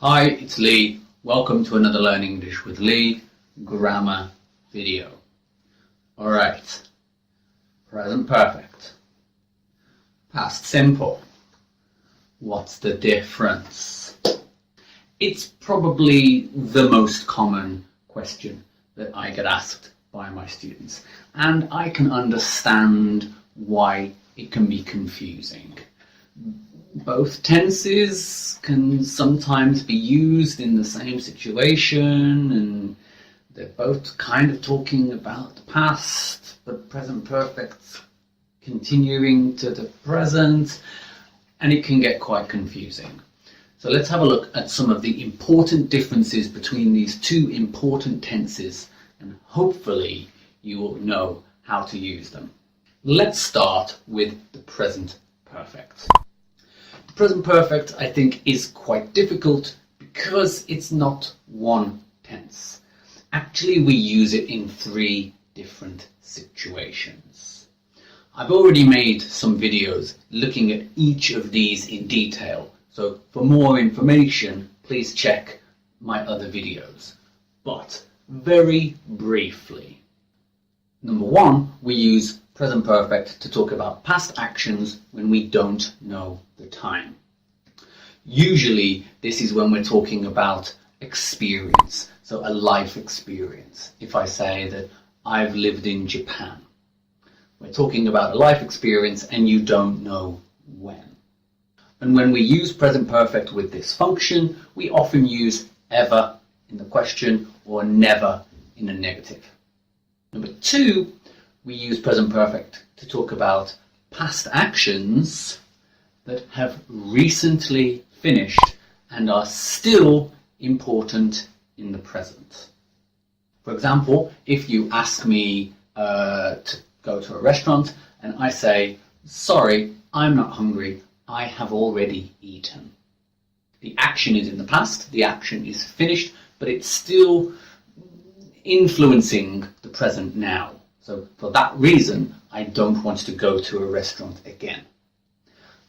Hi, it's Lee. Welcome to another Learning English with Lee grammar video. Alright, present perfect, past simple. What's the difference? It's probably the most common question that I get asked by my students, and I can understand why it can be confusing. Both tenses can sometimes be used in the same situation, and they're both kind of talking about the past, but present perfect continuing to the present, and it can get quite confusing. So let's have a look at some of the important differences between these two important tenses, and hopefully you will know how to use them. Let's start with the present perfect. The present perfect, I think, is quite difficult because it's not one tense. Actually, we use it in 3 different situations. I've already made some videos looking at each of these in detail, so for more information, please check my other videos. But very briefly, number 1, we use present perfect to talk about past actions when we don't know the time. Usually this is when we're talking about experience, so a life experience. If I say that I've lived in Japan, we're talking about a life experience and you don't know when. And when we use present perfect with this function, we often use ever in the question or never in the negative. Number 2, we use present perfect to talk about past actions that have recently finished and are still important in the present. For example, if you ask me to go to a restaurant and I say, sorry, I'm not hungry, I have already eaten. The action is in the past, the action is finished, but it's still influencing the present now. So for that reason, I don't want to go to a restaurant again.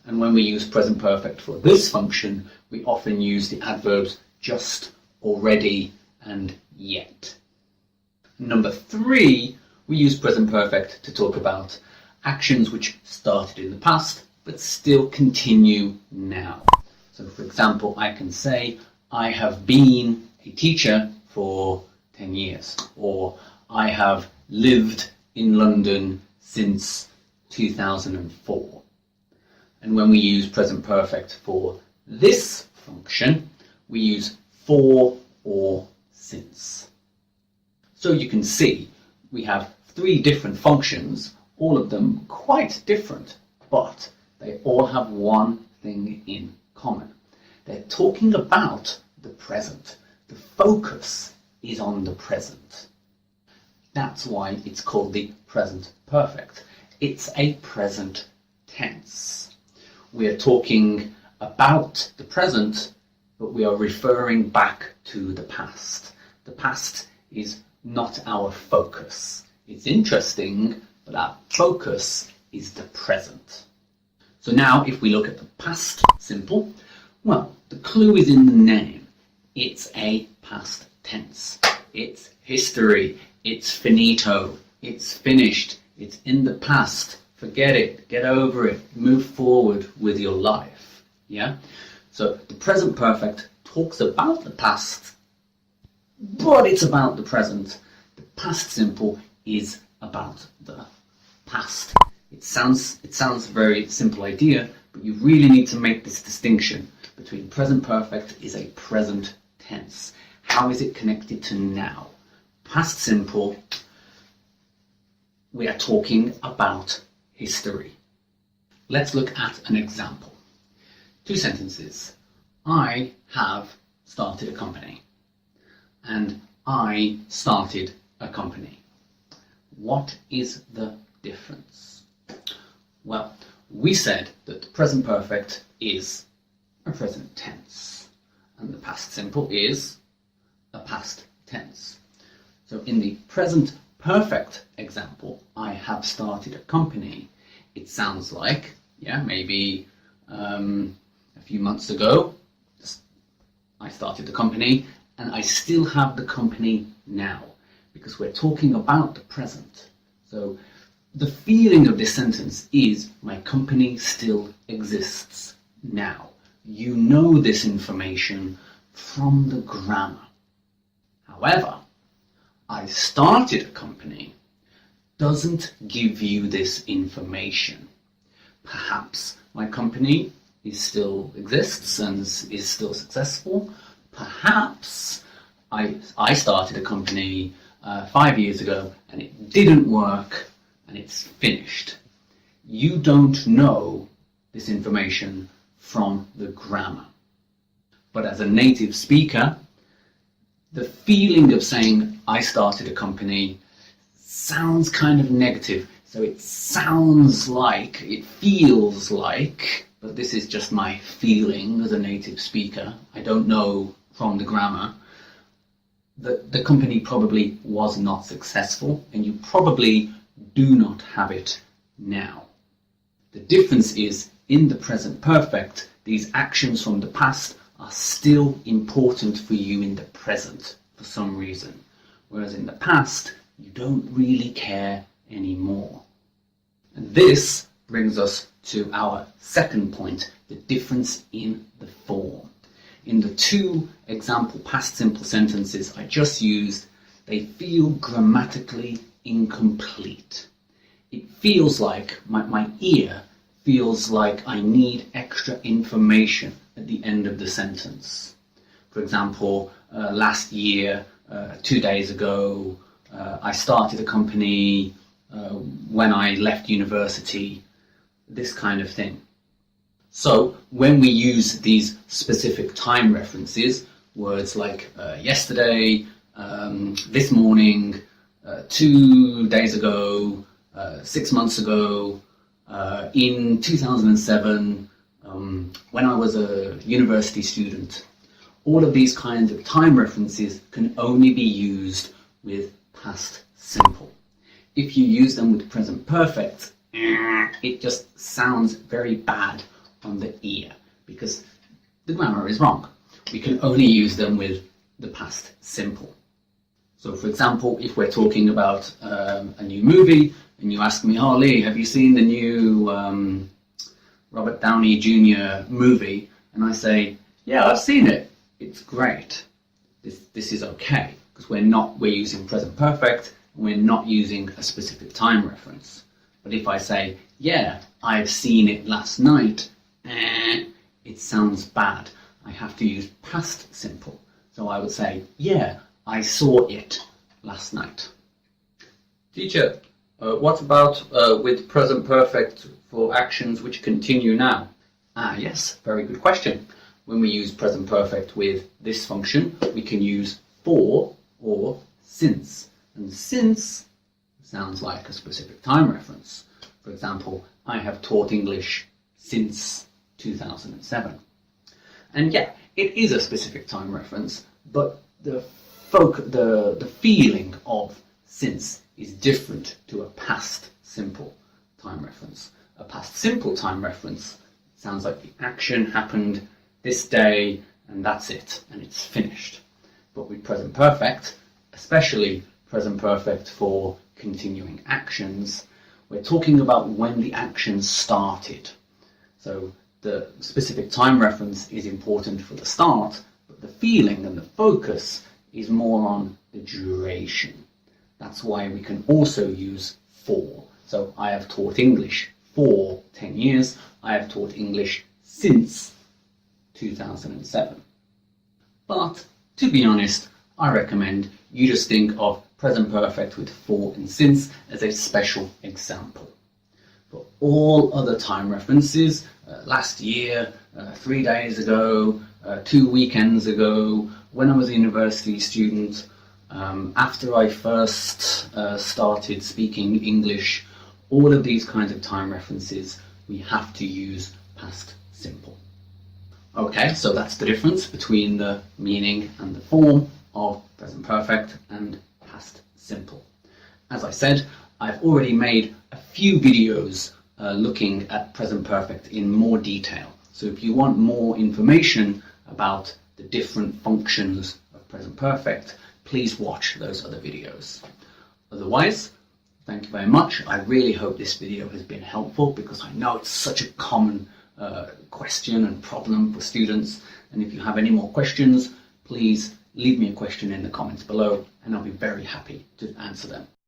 And when we use present perfect for this function, we often use the adverbs just, already, and yet. Number 3, we use present perfect to talk about actions which started in the past but still continue now. So for example, I can say, I have been a teacher for 10 years, or I have lived in London since 2004. And when we use present perfect for this function, we use for or since. So you can see we have 3 different functions, all of them quite different, but they all have one thing in common. They're talking about the present. The focus is on the present. That's why it's called the present perfect. It's a present tense. We are talking about the present, but we are referring back to the past. The past is not our focus. It's interesting, but our focus is the present. So now if we look at the past simple, well, the clue is in the name. It's a past tense. It's history. It's finito. It's finished. It's in the past. Forget it. Get over it. Move forward with your life. Yeah? So the present perfect talks about the past, but it's about the present. The past simple is about the past. It sounds a very simple idea, but you really need to make this distinction between present perfect is a present tense. How is it connected to now? Past simple, we are talking about history. Let's look at an example. 2 sentences. I have started a company. And I started a company. What is the difference? Well, we said that the present perfect is a present tense. And the past simple is a past tense. So in the present perfect example, I have started a company, it sounds like, maybe a few months ago, I started the company, and I still have the company now, because we're talking about the present. So the feeling of this sentence is my company still exists now. You know this information from the grammar. However, I started a company doesn't give you this information. Perhaps my company still exists and is still successful. Perhaps I started a company 5 years ago and it didn't work and it's finished. You don't know this information from the grammar. But as a native speaker, the feeling of saying I started a company sounds kind of negative. So it sounds like, it feels like, but this is just my feeling as a native speaker, I don't know from the grammar, that the company probably was not successful and you probably do not have it now. The difference is in the present perfect, these actions from the past are still important for you in the present for some reason, whereas in the past you don't really care anymore. And this brings us to our second point, the difference in the form. In the two example past simple sentences I just used, they feel grammatically incomplete. It feels like, my ear feels like I need extra information at the end of the sentence. For example, last year, 2 days ago, I started a company when I left university, this kind of thing. So when we use these specific time references, words like yesterday, this morning, 2 days ago, 6 months ago, in 2007, when I was a university student, all of these kinds of time references can only be used with past simple. If you use them with present perfect, it just sounds very bad on the ear because the grammar is wrong. We can only use them with the past simple. So for example, if we're talking about a new movie and you ask me, oh Lee, have you seen the new Robert Downey Jr. movie? And I say, yeah, I've seen it. It's great. This is okay because we're using present perfect and we're not using a specific time reference. But if I say, yeah, I've seen it last night, it sounds bad. I have to use past simple. So I would say, yeah, I saw it last night. Teacher, what about with present perfect for actions which continue now? Yes, very good question. When we use present perfect with this function, we can use for or since. And since sounds like a specific time reference. For example, I have taught English since 2007. And yeah, it is a specific time reference, but the feeling of since is different to a past simple time reference. A past simple time reference sounds like the action happened this day and that's it, and it's finished. But with present perfect, especially present perfect for continuing actions, we're talking about when the action started. So the specific time reference is important for the start, but the feeling and the focus is more on the duration. That's why we can also use for. So I have taught English for 10 years. I have taught English since 2007. But to be honest, I recommend you just think of present perfect with for and since as a special example. For all other time references, last year, 3 days ago, 2 weekends ago, when I was a university student, after I first started speaking English, all of these kinds of time references, we have to use past simple. Okay, so that's the difference between the meaning and the form of present perfect and past simple. As I said, I've already made a few videos looking at present perfect in more detail. So if you want more information about the different functions of present perfect, please watch those other videos. Otherwise, thank you very much. I really hope this video has been helpful, because I know it's such a common question and problem for students. And if you have any more questions, please leave me a question in the comments below and I'll be very happy to answer them.